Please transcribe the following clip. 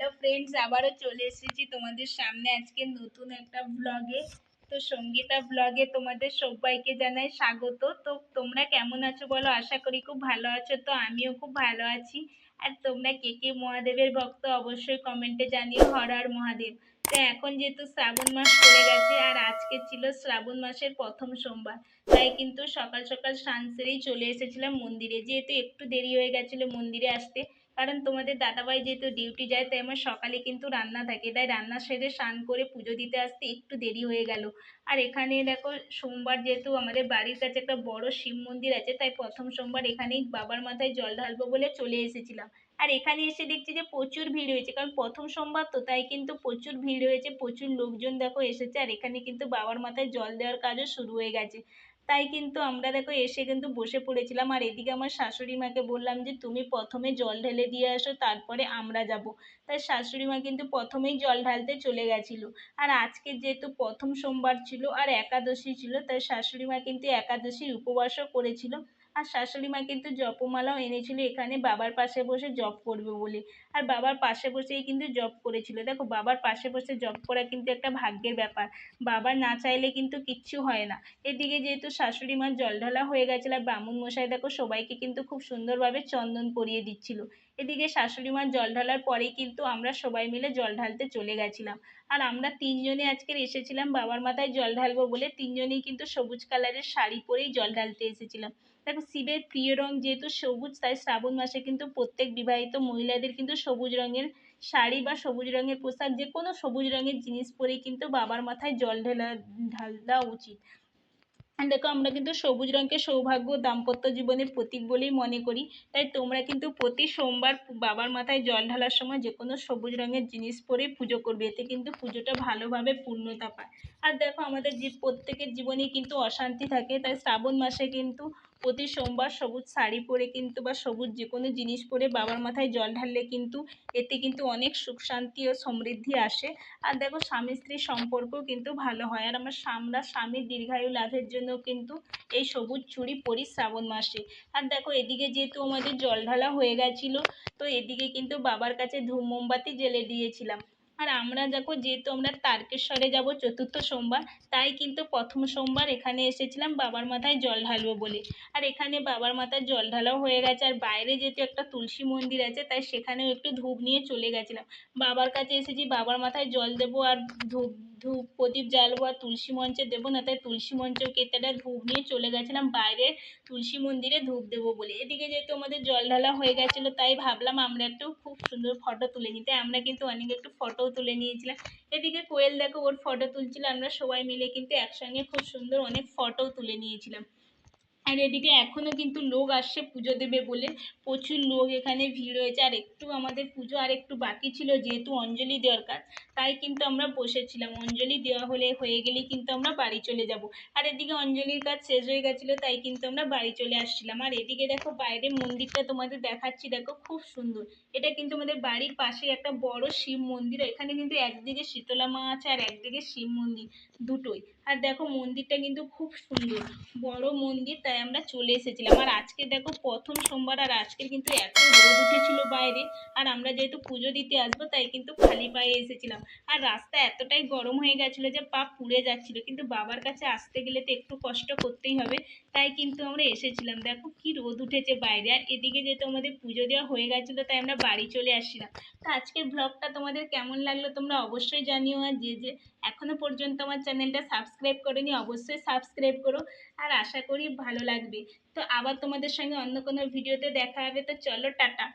Hello friends, আবারও চলে এসেছি তোমাদের সামনে আজকে নতুন একটা ব্লগে। তো সঙ্গীতা ব্লগে তোমাদের সবাইকে জানাই স্বাগত। তো তোমরা কেমন আছো বলো? আশা করি খুব ভালো আছো। তো আমিও খুব ভালো আছি। আর তোমরা কে কে মহাদেবের ভক্ত অবশ্যই কমেন্টে জানিও, হর হর মহাদেব। তো এখন যেহেতু শ্রাবণ মাস পড়ে গেছে আর আজকে ছিল শ্রাবণ মাসের প্রথম সোমবার, তাই কিন্তু সকাল সকাল স্নান সেরেই চলে এসেছিলাম মন্দিরে। যেহেতু একটু দেরি হয়ে গেছিলো মন্দিরে আসতে, কারণ তোমাদের দাদাভাই যেহেতু ডিউটি যায়, তাই আমার সকালে কিন্তু রান্না থাকে, তাই রান্না সেরে স্নান করে পুজো দিতে আসতে একটু দেরি হয়ে গেল। আর এখানে দেখো, সোমবার যেহেতু আমাদের বাড়ির কাছে একটা বড় শিব মন্দির আছে, তাই প্রথম সোমবার এখানেই বাবার মাথায় জল ঢালবো বলে চলে এসেছিলাম। আর এখানে এসে দেখছি যে প্রচুর ভিড় হয়েছে, কারণ প্রথম সোমবার তো, তাই কিন্তু প্রচুর ভিড় হয়েছে, প্রচুর লোকজন দেখো এসেছে। আর এখানে কিন্তু বাবার মাথায় জল দেওয়ার কাজও শুরু হয়ে গেছে। তাই কিন্তু আমরা দেখো এসে কিন্তু বসে পড়েছিলাম। আর এদিকে আমার শাশুড়ি মাকে বললাম যে তুমি প্রথমে জল ঢেলে দিয়ে আসো, তারপরে আমরা যাব। তাই শাশুড়ি মা কিন্তু প্রথমেই জল ঢালতে চলে গেছিল। আর আজকে যেহেতু প্রথম সোমবার ছিল আর একাদশী ছিল, তাই শাশুড়ি মা কিন্তু একাদশীর উপবাসও করেছিল। আর শাশুড়ি মা কিন্তু জপমালাও এনেছিল এখানে বাবার পাশে বসে জপ করবে বলে। আর বাবার পাশে বসেই কিন্তু জপ করেছিল। দেখো, বাবার পাশে বসে জপ করা কিন্তু একটা ভাগ্যের ব্যাপার। বাবা না চাইলে কিন্তু কিচ্ছু হয় না। এদিকে যেহেতু শাশুড়ি মার জল ঢালা হয়ে গেছিল, আর ব্রাহ্মণ মশাই দেখো সবাইকে কিন্তু খুব সুন্দরভাবে চন্দন পরিয়ে দিচ্ছিল। এদিকে শাশুড়ি মার জল ঢালার পরেই কিন্তু আমরা সবাই মিলে জল ঢালতে চলে গেছিলাম। আর আমরা তিনজনে আজকের এসেছিলাম বাবার মাথায় জল ঢালবো বলে, তিনজনেই কিন্তু সবুজ কালারের শাড়ি পরেই জল ঢালতে এসেছিলাম। দেখো, শিবের প্রিয় রং যেহেতু সবুজ, তাই শ্রাবণ মাসে কিন্তু প্রত্যেক বিবাহিত মহিলাদের কিন্তু সবুজ রঙের শাড়ি বা সবুজ রঙের পোশাক, যে কোনো সবুজ রঙের জিনিস পরেই কিন্তু বাবার মাথায় জল ঢালা উচিত। দেখো, আমরা কিন্তু সবুজ রঙকে সৌভাগ্য দাম্পত্য জীবনের প্রতীক বলেই মনে করি। তাই তোমরা কিন্তু প্রতি সোমবার বাবার মাথায় জল ঢালার সময় যে কোনো সবুজ রঙের জিনিস পরে পুজো করবে, এতে কিন্তু পুজোটা ভালোভাবে পূর্ণতা পায়। আর দেখো, আমাদের প্রত্যেকের জীবনেই কিন্তু অশান্তি থাকে, তাই শ্রাবণ মাসে কিন্তু প্রতি সোমবার সবুজ শাড়ি পরে কিন্তু বা সবুজ যে কোনো জিনিস পরে বাবার মাথায় জল ঢাললে কিন্তু এতে কিন্তু অনেক সুখ শান্তি ও সমৃদ্ধি আসে। আর দেখো, স্বামী স্ত্রীর সম্পর্ক কিন্তু ভালো হয়। আর আমরা স্বামীর দীর্ঘায়ু লাভের জন্য কিন্তু এই সবুজ চুড়ি পরি শ্রাবণ মাসে। আর দেখো, এদিকে যেহেতু আমাদের জল ঢালা হয়ে গেছিলো, তো এদিকে কিন্তু বাবার কাছে ধূপ মোমবাতি জ্বেলে দিয়েছিলাম। আর আমরা দেখো, যেহেতু আমরা তারকেশ্বরে যাব চতুর্থ সোমবার, তাই কিন্তু প্রথম সোমবার এখানে এসেছিলাম বাবার মাথায় জল ঢালবো বলে। আর এখানে বাবার মাথায় জল ঢালাও হয়ে গেছে। আর বাইরে যেহেতু একটা তুলসী মন্দির আছে, তাই সেখানেও একটু ধূপ নিয়ে চলে গেছিলাম। বাবার কাছে এসেছি, বাবার মাথায় জল দেবো আর ধূপ ধূপ প্রদীপ জ্বালবো, আর তুলসী মঞ্চে দেবো না, তাই তুলসী মঞ্চেও কেতেটা ধূপ নিয়ে চলে গেছিলাম বাইরে তুলসী মন্দিরে ধূপ দেবো বলে। এদিকে যেহেতু আমাদের জল ঢালা হয়ে গেছিলো, তাই ভাবলাম আমরা একটু খুব সুন্দর ফটো তুলে নিই, তাই আমরা কিন্তু অনেক একটু ফটোও তুলে নিয়েছিলাম। এদিকে কোয়েল দেখো ওর ফটো তুলছিল, আমরা সবাই মিলে কিন্তু একসঙ্গে খুব সুন্দর অনেক ফটোও তুলে নিয়েছিলাম। আর এদিকে এখনও কিন্তু লোক আসছে পুজো দেবে বলে, প্রচুর লোক এখানে ভিড় হয়েছে। আর একটু আমাদের পুজো আর একটু বাকি ছিল, যেহেতু অঞ্জলি দেওয়ার কাজ, তাই কিন্তু আমরা বসেছিলাম। অঞ্জলি দেওয়া হয়ে গেলেই কিন্তু আমরা বাড়ি চলে যাব। আর এদিকে অঞ্জলির কাজ শেষ হয়ে গেছিলো, তাই কিন্তু আমরা বাড়ি চলে আসছিলাম। আর এদিকে দেখো, বাইরে মন্দিরটা তোমাদের দেখাচ্ছি, দেখো খুব সুন্দর। এটা কিন্তু আমাদের বাড়ির পাশে একটা বড় শিব মন্দির। এখানে কিন্তু একদিকে শীতলা মা আছে আর একদিকে শিব মন্দির, দুটোই। আর দেখো, মন্দিরটা কিন্তু খুব সুন্দর, বড় মন্দির, তাই আমরা চলে এসেছিলাম। আর আজকে দেখো প্রথম সোমবার, আর আজকে কিন্তু এত রোদ উঠেছিল বাইরে। আর আমরা যেহেতু পুজো দিতে আসবো, তাই কিন্তু খালি পায়ে এসেছিলাম। আর রাস্তা এতটাই গরম হয়ে গেছিলো যে পা পুড়ে যাচ্ছিল, কিন্তু বাবার কাছে আসতে গেলে তো একটু কষ্ট করতেই হবে, তাই কিন্তু আমরা এসেছিলাম। দেখো কি রোদ উঠেছে বাইরে। আর এদিকে যেহেতু আমাদের পুজো দেওয়া হয়ে গেছিলো, তাই আমরা বাড়ি চলে আসছিলাম। তো আজকের ব্লগটা তোমাদের কেমন লাগলো তোমরা অবশ্যই জানিও। আর যে এখনো পর্যন্ত আমার চ্যানেলটা সাবস্ক্রাইব করেনি, অবশ্যই সাবস্ক্রাইব করো। আর আশা করি ভালো লাগবে। তো আবার তোমাদের সঙ্গে অন্য কোনো ভিডিওতে দেখা হবে। তো চলো, টাটা।